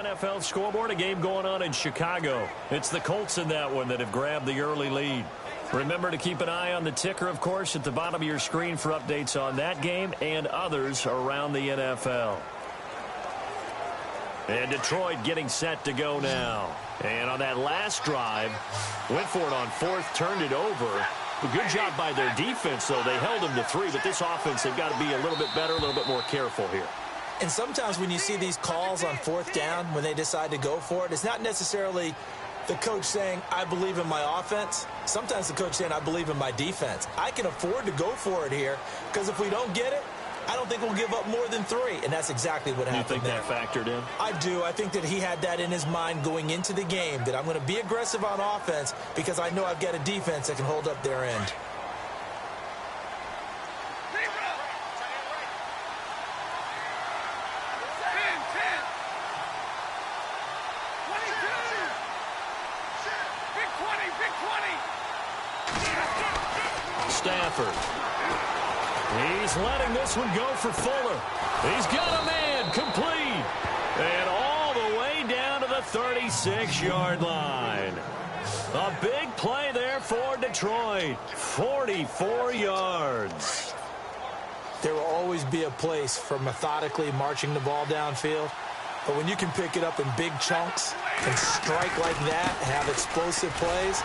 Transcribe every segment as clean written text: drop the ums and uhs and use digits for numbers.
NFL scoreboard, a game going on in Chicago. It's the Colts in that one that have grabbed the early lead. Remember to keep an eye on the ticker, of course, at the bottom of your screen for updates on that game and others around the NFL. And Detroit getting set to go now. And on that last drive, went for it on fourth, turned it over. A good job by their defense, though. They held them to 3, but this offense, they've got to be a little bit better, a little bit more careful here. And sometimes when you see these calls on fourth down, when they decide to go for it, it's not necessarily the coach saying, I believe in my offense. Sometimes the coach saying, I believe in my defense. I can afford to go for it here because if we don't get it, I don't think we'll give up more than 3, and that's exactly what happened there. You think that factored in? I do. I think that he had that in his mind going into the game, that I'm going to be aggressive on offense because I know I've got a defense that can hold up their end. Stafford. He's letting this one go for Fuller. He's got a man complete. And all the way down to the 36-yard line. A big play there for Detroit. 44 yards. There will always be a place for methodically marching the ball downfield. But when you can pick it up in big chunks and strike like that, have explosive plays,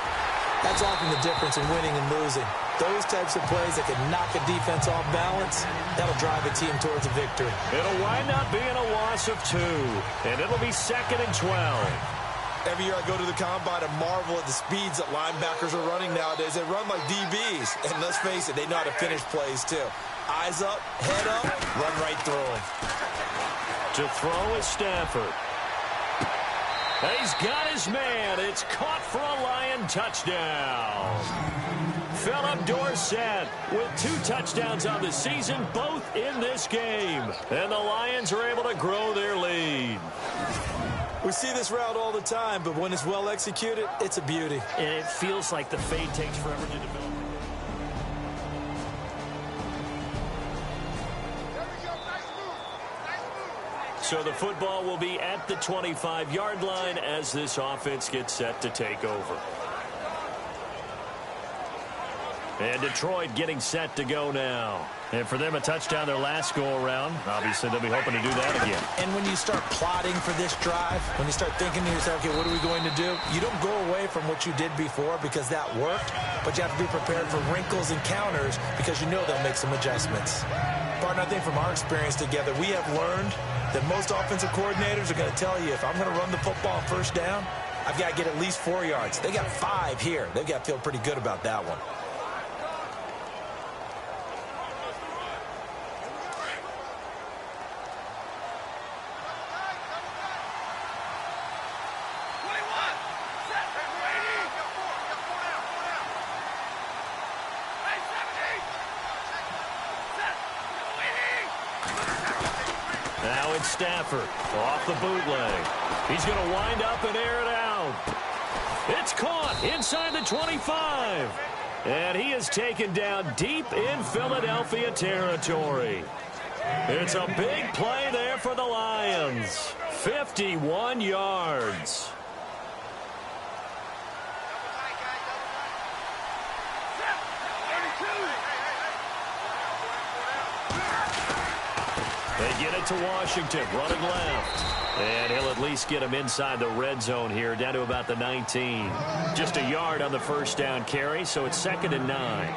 that's often the difference in winning and losing. Those types of plays that can knock a defense off balance, that'll drive a team towards a victory. It'll wind up being a loss of 2, and it'll be 2nd and 12. Every year I go to the combine and marvel at the speeds that linebackers are running nowadays. They run like DBs, and let's face it, they know how to finish plays too. Eyes up, head up, run right through them. To throw is Stafford. He's got his man. It's caught for a Lion touchdown. Philip Dorsett with 2 touchdowns on the season, both in this game. And the Lions are able to grow their lead. We see this route all the time, but when it's well executed, it's a beauty. And it feels like the fade takes forever to develop. So the football will be at the 25-yard line as this offense gets set to take over. And Detroit getting set to go now. And for them, a touchdown their last go-around. Obviously, they'll be hoping to do that again. And when you start plotting for this drive, when you start thinking to yourself, okay, what are we going to do? You don't go away from what you did before because that worked, but you have to be prepared for wrinkles and counters because you know they'll make some adjustments. Partner, I think from our experience together, we have learned that most offensive coordinators are going to tell you, if I'm going to run the football on first down, I've got to get at least 4 yards. They got 5 here. They've got to feel pretty good about that one. Now it's Stafford off the bootleg. He's going to wind up and air it out. It's caught inside the 25. And he is taken down deep in Philadelphia territory. It's a big play there for the Lions. 51 yards. They get it to Washington, running left. And he'll at least get him inside the red zone here, down to about the 19. Just a yard on the first down carry, so it's 2nd and 9.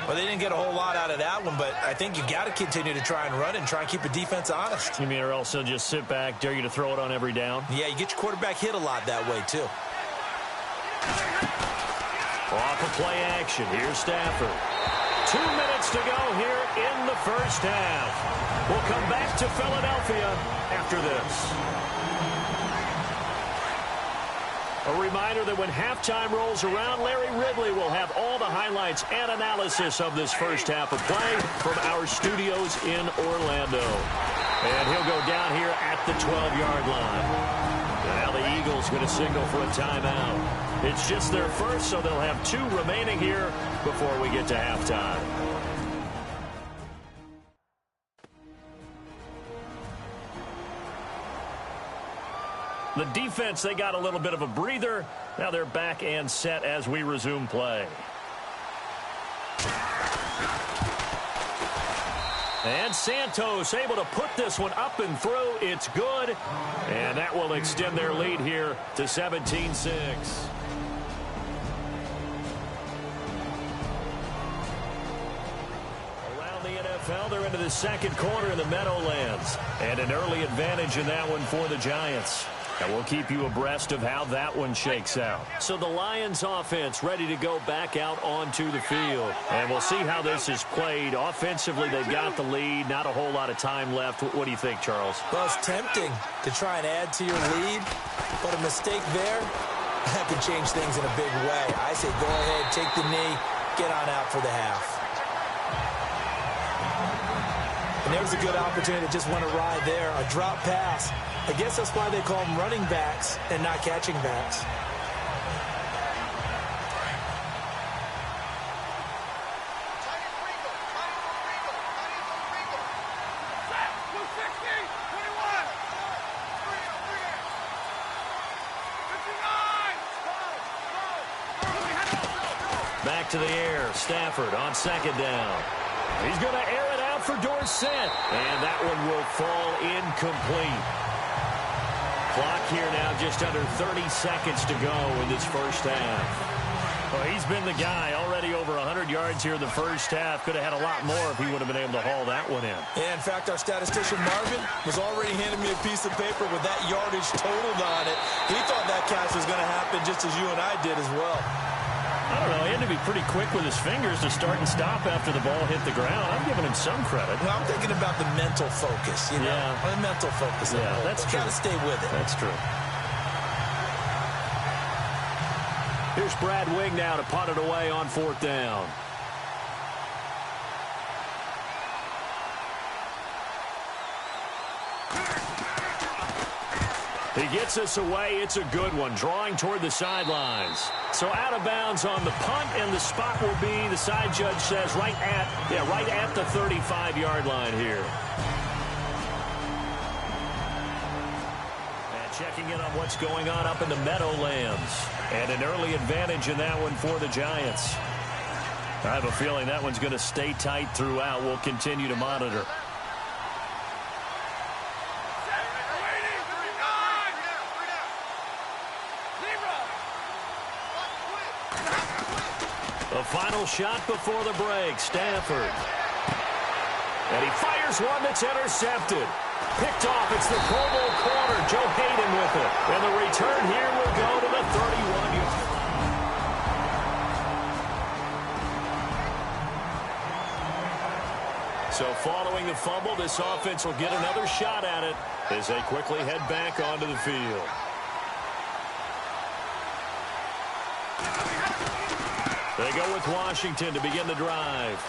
Well, they didn't get a whole lot out of that one, but I think you got to continue to try and run and try and keep the defense honest. You mean, or else they'll just sit back, dare you to throw it on every down? Yeah, you get your quarterback hit a lot that way, too. Off of play action, here's Stafford. 2 minutes to go here in the first half. We'll come back to Philadelphia after this. A reminder that when halftime rolls around, Larry Ridley will have all the highlights and analysis of this first half of play from our studios in Orlando. And he'll go down here at the 12-yard line. Now the Eagles going to signal for a timeout. It's just their first, so they'll have 2 remaining here before we get to halftime. The defense, they got a little bit of a breather. Now they're back and set as we resume play. And Santos able to put this one up and through. It's good. And that will extend their lead here to 17-6. Around the NFL, they're into the second quarter in the Meadowlands. And an early advantage in that one for the Giants. And we'll keep you abreast of how that one shakes out. So the Lions offense ready to go back out onto the field. And we'll see how this is played. Offensively, they've got the lead. Not a whole lot of time left. What do you think, Charles? Well, it's tempting to try and add to your lead, but a mistake there, that could change things in a big way. I say go ahead, take the knee, get on out for the half. And there's a good opportunity to just want to ride there. A drop pass. I guess that's why they call them running backs and not catching backs. Back to the air. Stafford on second down. He's going to air it out for Dorsett. And that one will fall incomplete. Clock here now just under 30 seconds to go in this first half. Well, he's been the guy already over 100 yards here in the first half. Could have had a lot more if he would have been able to haul that one in. Yeah, in fact, our statistician Marvin was already handing me a piece of paper with that yardage totaled on it. He thought that catch was going to happen just as you and I did as well. I don't know. He had to be pretty quick with his fingers to start and stop after the ball hit the ground. I'm giving him some credit. Well, I'm thinking about the mental focus, you know. Yeah. The mental focus. Yeah, that's true. Got to stay with it. That's true. Here's Brad Wing now to punt it away on fourth down. He gets us away. It's a good one, drawing toward the sidelines. So out of bounds on the punt, and the spot will be, the side judge says, right at the 35-yard line here. And checking in on what's going on up in the Meadowlands. And an early advantage in that one for the Giants. I have a feeling that one's going to stay tight throughout. We'll continue to monitor. The final shot before the break, Stafford. And he fires one that's intercepted. Picked off, it's the Pro Bowl corner, Joe Hayden with it. And the return here will go to the 31-yard line. So following the fumble, this offense will get another shot at it as they quickly head back onto the field. They go with Washington to begin the drive.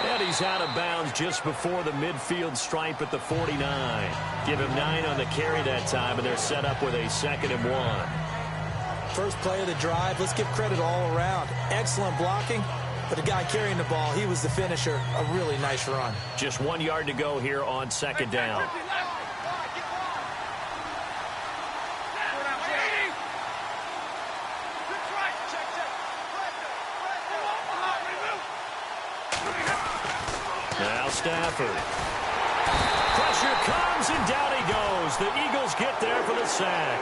And he's out of bounds just before the midfield stripe at the 49. Give him 9 on the carry that time, and they're set up with a 2nd and 1. First play of the drive, let's give credit all around. Excellent blocking, but the guy carrying the ball, he was the finisher. A really nice run. Just 1 yard to go here on 2nd down. Now Stafford. Pressure comes, and down he goes. The Eagles get there for the sack.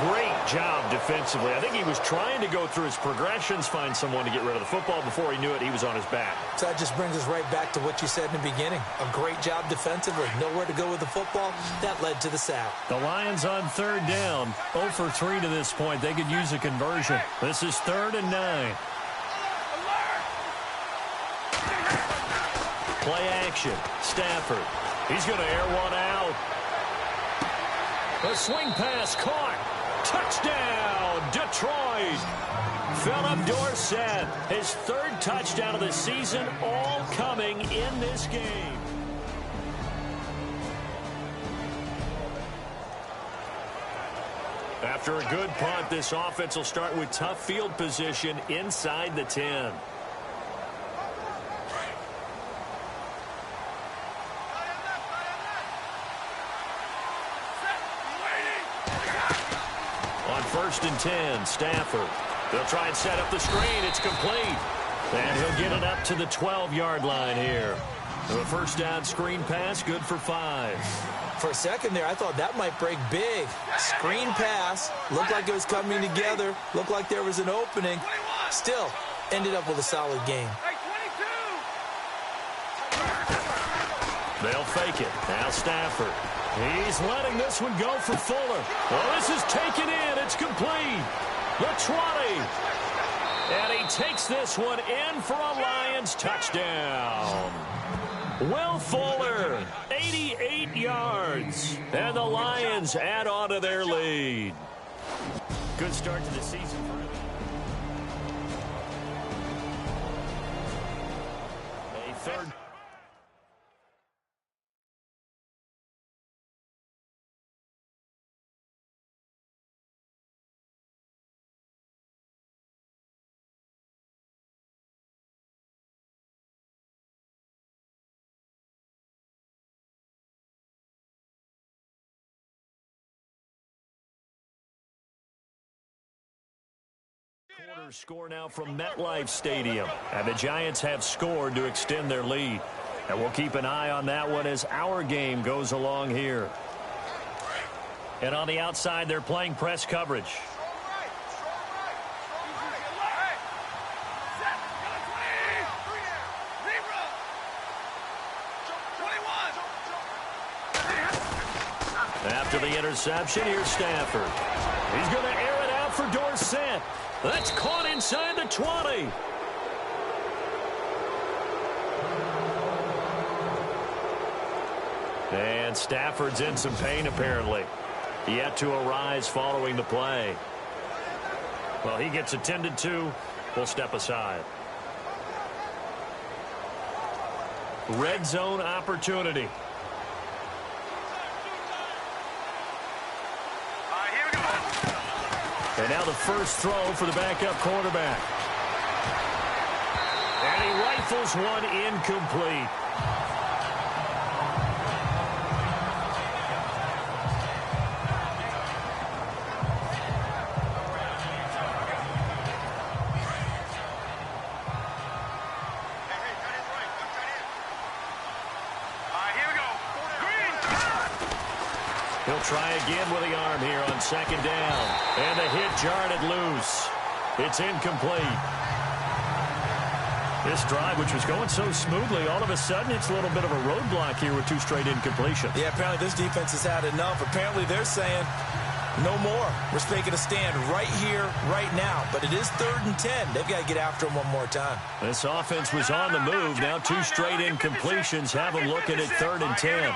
Great job defensively. I think he was trying to go through his progressions, find someone to get rid of the football. Before he knew it, he was on his back. So that just brings us right back to what you said in the beginning. A great job defensively. Nowhere to go with the football. That led to the sack. The Lions on 3rd down. 0 for 3 to this point. They could use a conversion. This is 3rd and 9. Play action. Stafford. He's going to air one out. A swing pass caught. Touchdown, Detroit. Philip Dorsett, his 3rd touchdown of the season, all coming in this game. After a good punt, this offense will start with tough field position inside the 10. On 1st and 10, Stafford. They'll try and set up the screen. It's complete. And he'll get it up to the 12-yard line here. The first down screen pass, good for 5. For a second there, I thought that might break big. Screen pass, looked like it was coming together, looked like there was an opening. Still, ended up with a solid game. They'll fake it. Now Stafford. He's letting this one go for Fuller. Well, this is taken in. It's complete. The 20. And he takes this one in for a Lions touchdown. Will Fuller, 88 yards. And the Lions add on to their lead. Good start to the season for him. A third. Quarter score now from MetLife Stadium. And the Giants have scored to extend their lead. And we'll keep an eye on that one as our game goes along here. And on the outside, they're playing press coverage. After the interception, here's Stafford. He's going to air it out for Dorsett. That's caught inside the 20. And Stafford's in some pain, apparently. Yet to arise following the play. Well, he gets attended to. We'll step aside. Red zone opportunity. And now the first throw for the backup quarterback. And he rifles one incomplete. He'll try again with the arm here on second down. And the hit jarred it loose. It's incomplete. This drive, which was going so smoothly, all of a sudden it's a little bit of a roadblock here with 2 straight incompletions. Yeah, apparently this defense has had enough. Apparently they're saying no more. We're making a stand right here, right now. But it is 3rd and 10. They've got to get after him one more time. This offense was on the move. Now 2 straight incompletions have them looking at 3rd and 10.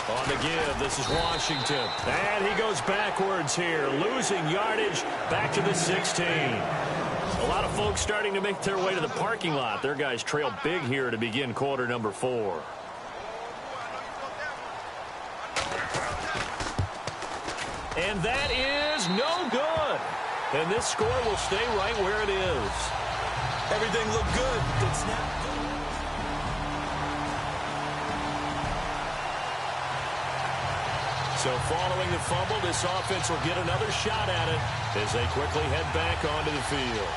On the give, this is Washington. And he goes backwards here, losing yardage back to the 16. A lot of folks starting to make their way to the parking lot. Their guys trail big here to begin quarter number 4. And that is no good. And this score will stay right where it is. Everything looked good. Good snap. So following the fumble, this offense will get another shot at it as they quickly head back onto the field.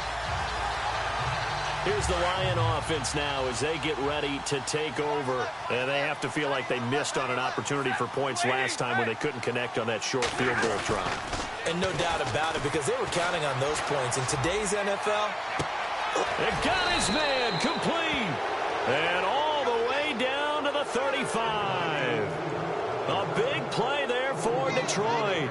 Here's the Lion offense now as they get ready to take over. And they have to feel like they missed on an opportunity for points last time when they couldn't connect on that short field goal try. And no doubt about it, because they were counting on those points. In today's NFL, it got his man complete. And all the way down to the 35. A big play there for Detroit.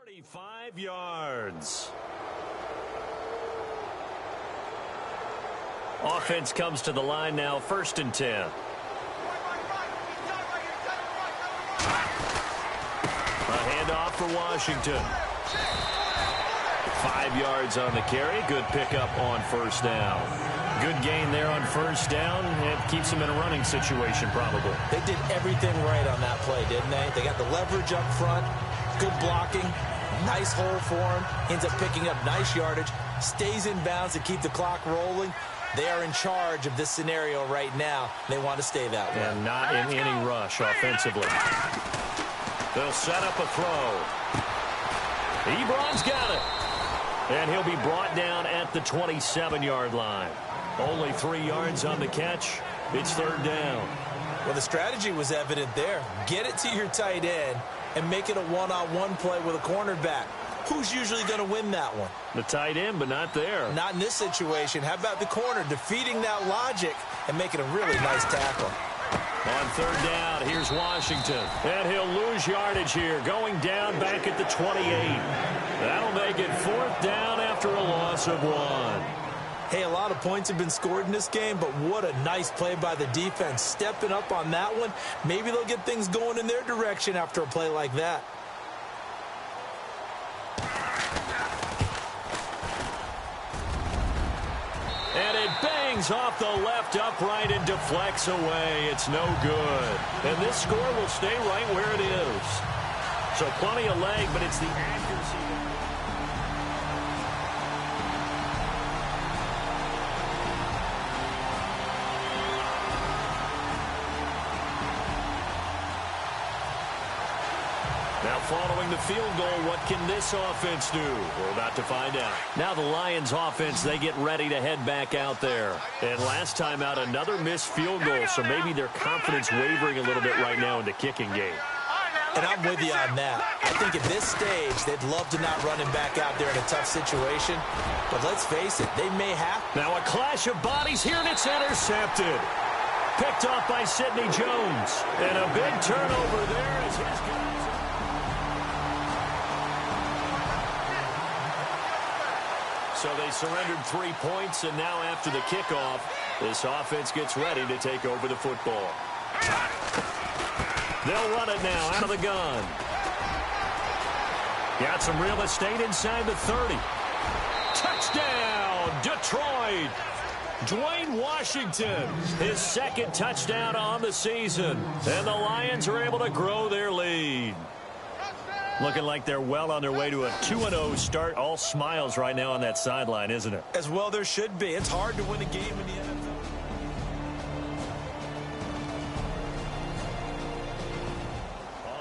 35 yards. Offense comes to the line now, 1st and 10. A handoff for Washington. 5 yards on the carry. Good pickup on 1st down. Good gain there on 1st down. It keeps them in a running situation, probably. They did everything right on that play, didn't they? They got the leverage up front, good blocking, nice hole for him. Ends up picking up nice yardage, stays in bounds to keep the clock rolling. They are in charge of this scenario right now. They want to stay that way. And not in any rush offensively. They'll set up a throw. Ebron's got it. And he'll be brought down at the 27-yard line. Only 3 yards on the catch. It's 3rd down. Well, the strategy was evident there. Get it to your tight end and make it a one-on-one play with a cornerback. Who's usually going to win that one? The tight end, but not there. Not in this situation. How about the corner defeating that logic and making a really nice tackle? On 3rd down, here's Washington. And he'll lose yardage here, going down back at the 28. That'll make it 4th down after a loss of 1. Hey, a lot of points have been scored in this game, but what a nice play by the defense. Stepping up on that one, maybe they'll get things going in their direction after a play like that. And it bangs off the left upright and deflects away. It's no good. And this score will stay right where it is. So plenty of leg, but it's the accuracy. Now following the field goal, what can this offense do? We're about to find out. Now the Lions offense, they get ready to head back out there. And last time out, another missed field goal, so maybe their confidence wavering a little bit right now in the kicking game. And I'm with you on that. I think at this stage, they'd love to not run him back out there in a tough situation. But let's face it, they may have. Now a clash of bodies here, and it's intercepted. Picked off by Sidney Jones. And a big turnover there as his guys. So they surrendered 3 points, and now after the kickoff, this offense gets ready to take over the football. They'll run it now out of the gun. Got some real estate inside the 30. Touchdown, Detroit. Dwayne Washington, his 2nd touchdown on the season. And the Lions are able to grow their lead. Looking like they're well on their way to a 2-0 start. All smiles right now on that sideline, isn't it? As well there should be. It's hard to win a game in the NFL.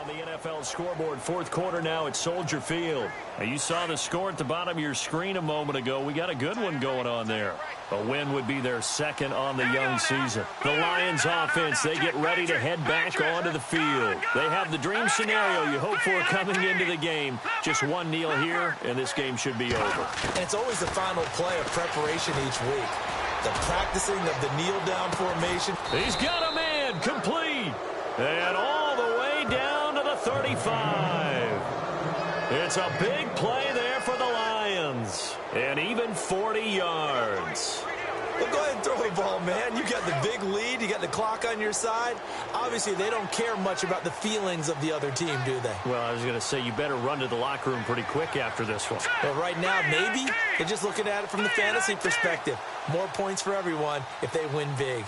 On the NFL scoreboard, 4th quarter now at Soldier Field. Now, you saw the score at the bottom of your screen a moment ago. We got a good one going on there. A win would be their 2nd on the young season. The Lions offense, they get ready to head back onto the field. They have the dream scenario you hope for coming into the game. Just one kneel here, and this game should be over. And it's always the final play of preparation each week. The practicing of the kneel-down formation. He's got a man, complete. And all the way down to the 35. It's a big play there for the Lions. And even 40 yards. Well, go ahead and throw the ball, man. You got the big lead. You got the clock on your side. Obviously, they don't care much about the feelings of the other team, do they? Well, I was going to say, you better run to the locker room pretty quick after this one. Well, right now, maybe they're just looking at it from the fantasy perspective. More points for everyone if they win big.